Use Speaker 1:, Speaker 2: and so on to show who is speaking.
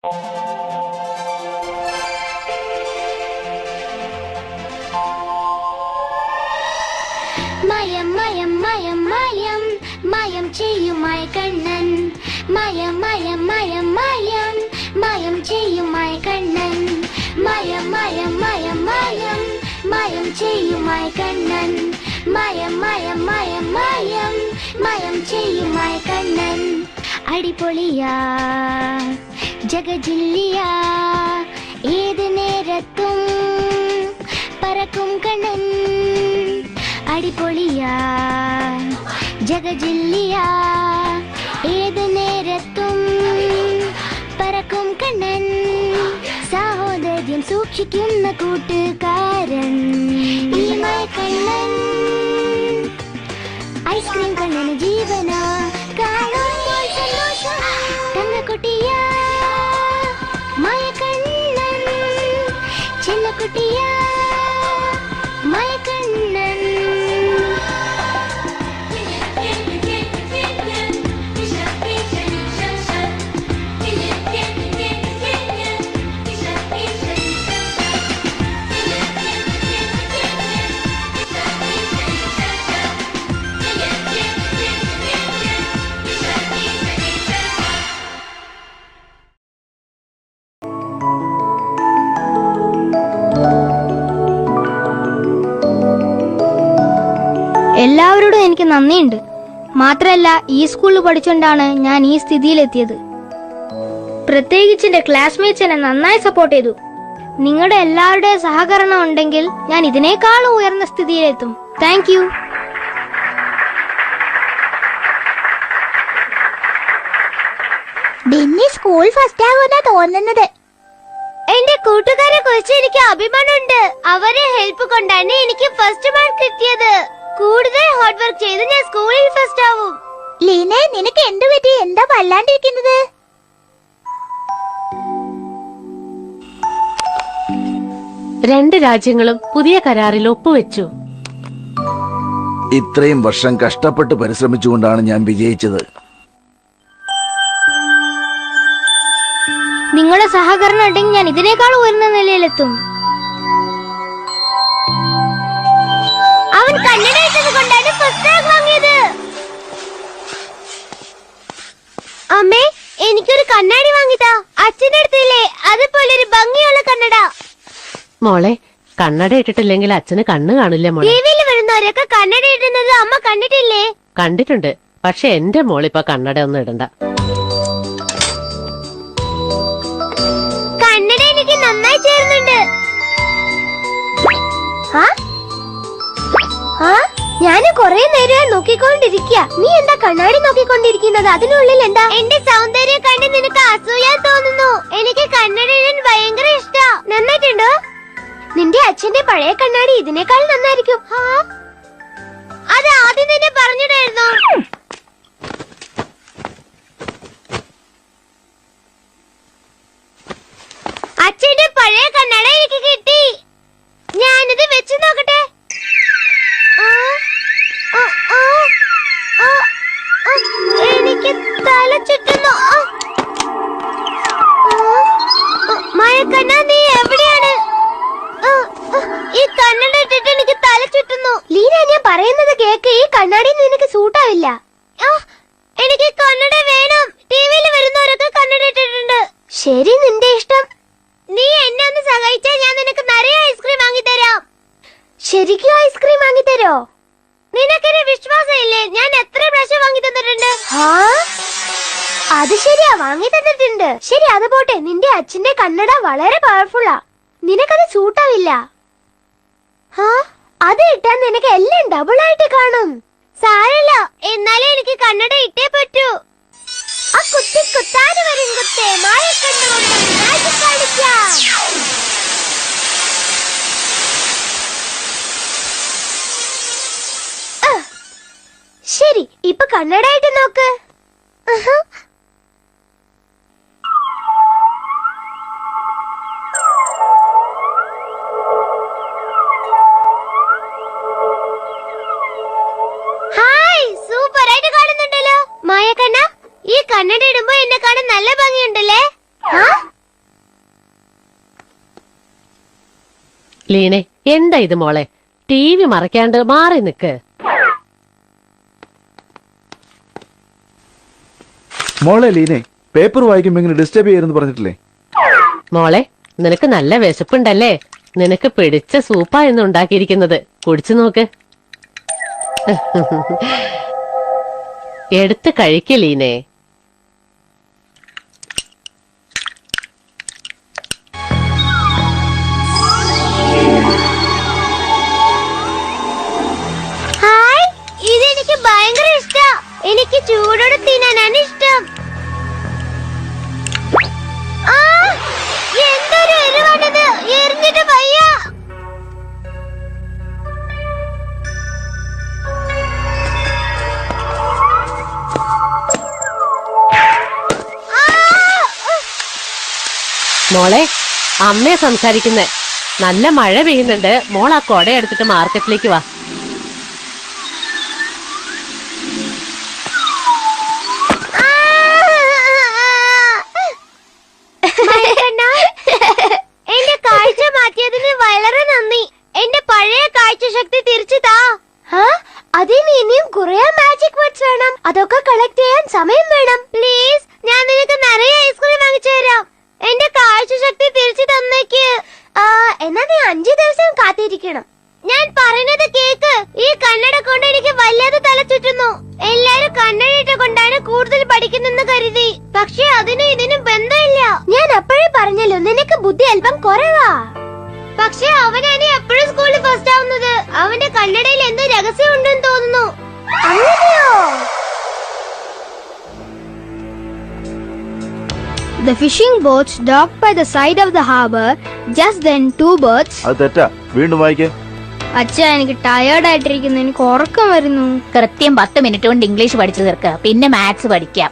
Speaker 1: മയം മയം മയം മയം മയം ചെയ്യുമായി കണ്ണൻ, മയം മയം മയം മയം മയം ചെയ്യുമായി കണ്ണൻ, മയം മയം മയം മയം മയം ചെയ്യുമായി കണ്ണൻ, മയം മയം മയം മയം മയം ചെയ്യുമായി കണ്ണൻ. അടിപൊളിയാ ജഗജില്ലിയാ ഏത് നേരത്തും പറക്കും കണ്ണൻ. അടിപൊളിയാ ജഗജില്ലിയാ ഏത് നേരത്തും പറക്കും കണ്ണൻ. സഹോദര്യം സൂക്ഷിക്കുന്ന കൂട്ടുകാരൻ ഈ മയക്കണ്ണൻ. ഐസ്ക്രീം കണ്ണന് ജീവന കാണുമ്പോൾ സന്തോഷം. തങ്കക്കുട്ടിയാ മയക്കണ്ണൻ, ചെല്ലക്കുട്ടിയാ മയക്കണ്ണൻ.
Speaker 2: എല്ലാവരോടും എനിക്ക് നന്ദിയുണ്ട്. മാത്രമല്ല, ഈ സ്കൂളിൽ പഠിച്ചുകൊണ്ടാണ് ഞാൻ ഈ സ്ഥിതിയിലെത്തിയത്. പ്രത്യേകിച്ച് എന്റെ ക്ലാസ്മേറ്റ്സ് എന്നെ നന്നായി സപ്പോർട്ട് ചെയ്തു. നിങ്ങളുടെ എല്ലാവരുടെയും സഹകരണം ഉണ്ടെങ്കിൽ ഞാൻ ഇതിനേക്കാളും ഉയർന്ന സ്ഥിതിയിലെത്തും. Thank you.
Speaker 1: Benny school first ആകുമെന്നാ തോന്നുന്നത്.
Speaker 2: എന്റെ കൂട്ടുകാരെ കുറിച്ച് എനിക്ക് അഭിമാനമുണ്ട്. അവരെ ഹെൽപ്പ് കൊണ്ടാണ് എനിക്ക് ഫസ്റ്റ് മാർക്ക് കിട്ടിയത്. കൂടുതൽ ഹാർഡ് വർക്ക് ചെയ്ത് ഞാൻ സ്കൂളിൽ ഫസ്റ്റ് ആവും.
Speaker 1: ലീനെ, നിനക്ക് എന്തു പറ്റി? എന്താ വല്ലാണ്ടിരിക്കുന്നത്?
Speaker 3: രണ്ട് രാജ്യങ്ങളും പുതിയ കരാറിൽ ഒപ്പുവെച്ചു.
Speaker 4: ഇത്രയും വർഷം കഷ്ടപ്പെട്ട് പരിശ്രമിച്ചുകൊണ്ടാണ് ഞാൻ വിജയിച്ചത്.
Speaker 2: നിങ്ങളുടെ സഹകരണം ഉണ്ടെങ്കിൽ ഞാൻ ഇതിനേക്കാൾ ഉയർന്ന നിലയിലെത്തും. അവൻ കന്നഡ കൊണ്ടാണ് ഫസ്റ്റ് റാങ്ക് വാങ്ങിയത്. അമ്മേ, എനിക്കൊരു കണ്ണാടി വാങ്ങിത്താ. അച്ഛൻ്റെ അടുത്തില്ലേ അതുപോലെ ഒരു ഭംഗിയുള്ള കണ്ണട.
Speaker 3: മോളെ, കണ്ണട ഇട്ടിട്ടില്ലെങ്കിൽ അച്ഛന് കണ്ണ് കാണില്ല മോളെ.
Speaker 2: ടിവിയിൽ വരുന്നവരൊക്കെ കണ്ണട ഇടുന്നത് അമ്മ കണ്ടിട്ടില്ലേ?
Speaker 3: കണ്ടിട്ടുണ്ട്. പക്ഷെ എന്റെ മോളിപ്പോ കണ്ണട ഒന്നും ഇടണ്ട.
Speaker 2: കണ്ണട എനിക്ക് നന്നായി ചേരുന്നുണ്ട്. ഞാൻ കൊറേ നേരം നോക്കിക്കൊണ്ടിരിക്കുക. നീ എന്താ കണ്ണാടി നോക്കിക്കൊണ്ടിരിക്കുന്നത്? അതിനുള്ളിൽ എന്താ? എന്റെ സൗന്ദര്യം കണ്ട് നിനക്ക് അസൂയ തോന്നുന്നു. എനിക്ക് കണ്ണട ഇടാൻ ഭയങ്കര ഇഷ്ടാ. നന്നായിട്ടുണ്ടോ? നിന്റെ അച്ഛന്റെ പഴയ കണ്ണാടി ഇതിനേക്കാൾ നന്നായിരിക്കും. അത് ആദ്യം തന്നെ പറഞ്ഞിട്ടായിരുന്നു. അച്ഛന്റെ പഴയ കണ്ണട എനിക്ക് കിട്ടി. ഞാനിത് വെച്ച് നോക്കട്ടെ. എനിക്ക് തല ചുറ്റുന്നു. മഴക്കണ്ണ, നീ എവിടെയാണ്? ഈ കണ്ണട ഇട്ടിട്ട് എനിക്ക് തല ചുറ്റുന്നു. ലീന, ഞാൻ പറയുന്നത് കേക്ക്. ഈ കണ്ണാടി നിനക്ക് സൂട്ടാവില്ല. എനിക്ക് കണ്ണട വേണം. ടിവിയിൽ വരുന്നവരൊക്കെ കണ്ണട ഇട്ടിട്ടുണ്ട്. ശരി, നിന്റെ ഇഷ്ടം. നീ എന്നെ ഒന്ന് സഹായിച്ചാൽ ഞാൻ നിനക്ക് നിറയെ ഐസ്ക്രീം വാങ്ങിത്തരാം. ശരിക്കും ഐസ്ക്രീം വാങ്ങിത്തരോ? നിനക്കൊരു വിശ്വാസമില്ലേ? ഞാൻ എത്ര പ്രാവശ്യം വാങ്ങി തന്നിട്ടുണ്ട്. അത് ശരിയാ, വാങ്ങി തന്നിട്ടുണ്ട്. ശരി, അത് പോട്ടെ. നിന്റെ അച്ഛന്റെ കണ്ണട വളരെ പവർഫുള്ളാ. നിനക്കത് സൂട്ടാവില്ല. അത് ഇട്ടാൽ നിനക്ക് എല്ലാം ഡബിൾ ആയിട്ട് കാണും. സാരല്ല, എന്നാലേ എനിക്ക് കണ്ണട ഇട്ടേ പറ്റൂ. ആ കുത്തി കുത്താന് വരും കുത്തേ. മായക്കണ്ണുകൊണ്ട് മാജിക് കളിക്കാം. ശരി, ഇപ്പൊ കണ്ണടായിട്ട് നോക്ക്. ഹായ്, സൂപ്പർ ആയിട്ട് കാണുന്നുണ്ടല്ലോ. മായക്കണ്ണ, ഈ കണ്ണട ഇടുമ്പോ എന്നെ കാണാൻ നല്ല ഭംഗിയുണ്ടല്ലേ?
Speaker 3: ലീനെ എന്താ ഇത് മോളെ? ടി വി മറക്കാണ്ട് മാറി നിക്ക്.
Speaker 5: മോളെ ലീനെ, പേപ്പർ വായിക്കുമ്പോ ഇങ്ങനെ ഡിസ്റ്റർബ് ചെയ്യരുന്ന് പറഞ്ഞിട്ടില്ലേ?
Speaker 3: മോളെ നിനക്ക് നല്ല വിശപ്പുണ്ടല്ലേ? നിനക്ക് പിടിച്ച സൂപ്പാ ഇന്ന് ഉണ്ടാക്കിയിരിക്കുന്നത്. കുടിച്ചു നോക്ക്. എടുത്ത് കഴിക്കില്ലീനെ.
Speaker 2: ഹായ്, ഇതെനിക്ക് ഭയങ്കര ഇഷ്ടാ. എനിക്ക് ചൂടോടെ തിന്നാനാണ് ഇഷ്ടം. ആ, എന്തൊരു എരിവാണിത്, എരിഞ്ഞിട്ട് വയ്യ.
Speaker 3: മോളെ അമ്മയെ സംസാരിക്കുന്നേ. നല്ല മഴ പെയ്യുന്നുണ്ട്. മോൾ ആ കൊട എടുത്തിട്ട് മാർക്കറ്റിലേക്ക് വാ.
Speaker 2: എന്റെ കാഴ്ച മാറ്റിയതിന് വളരെ നന്ദി. എന്റെ പഴയ കാഴ്ച ശക്തി തിരിച്ചു താ. അതിന് ഇനിയും കുറെ മാജിക് വേർഡ്സ് വേണം. അതൊക്കെ കളക്ട് ചെയ്യാൻ സമയം വേണം. പ്ലീസ്, ഞാൻ നിനക്ക് നിറയെ ഐസ്ക്രീം വാങ്ങിച്ചു തരാം. എന്റെ കാഴ്ച ശക്തി തിരിച്ചു തന്നേക്ക്. എന്നാ നീ 5 ദിവസം കാത്തിരിക്കണം. ഞാൻ പറയുന്നത് കേക്ക്. ഈ കണ്ണട കൊണ്ട് എനിക്ക് വല്ലാതെ തല ചുറ്റുന്നു. എല്ലാരും കണ്ണടയിട്ട് കൊണ്ടാണ് കൂടുതൽ പഠിക്കുന്നെന്ന് കരുതി. പക്ഷെ അതിനും ഇതിനും ബന്ധമില്ല. ഞാൻ അപ്പോഴേ പറഞ്ഞല്ലോ, നിനക്ക് ബുദ്ധി അല്പം കുറവാ. പക്ഷെ അവനാണ് എപ്പോഴും സ്കൂളിൽ ഫസ്റ്റ് ആവുന്നത്. അവന്റെ കണ്ണടയിൽ എന്തോ രഹസ്യം ഉണ്ടെന്ന് തോന്നുന്നു. അങ്ങനെയോ?
Speaker 6: The fishing boats docked by the side of the harbor. Just then, 2 birds.
Speaker 5: അത് തെറ്റാ, വീണ്ടും വായിക്കേ.
Speaker 6: അച്ഛാ, എനിക്ക് ടയേർഡ് ആയിട്ടിരിക്കുന്നു. എനിക്ക് ഉറക്കം വരുന്നു.
Speaker 1: കൃത്യം 10 മിനിറ്റ് കൊണ്ട് ഇംഗ്ലീഷ് പഠിച്ചു തീർക്കുക, പിന്നെ മാത്സ് പഠിക്കാം.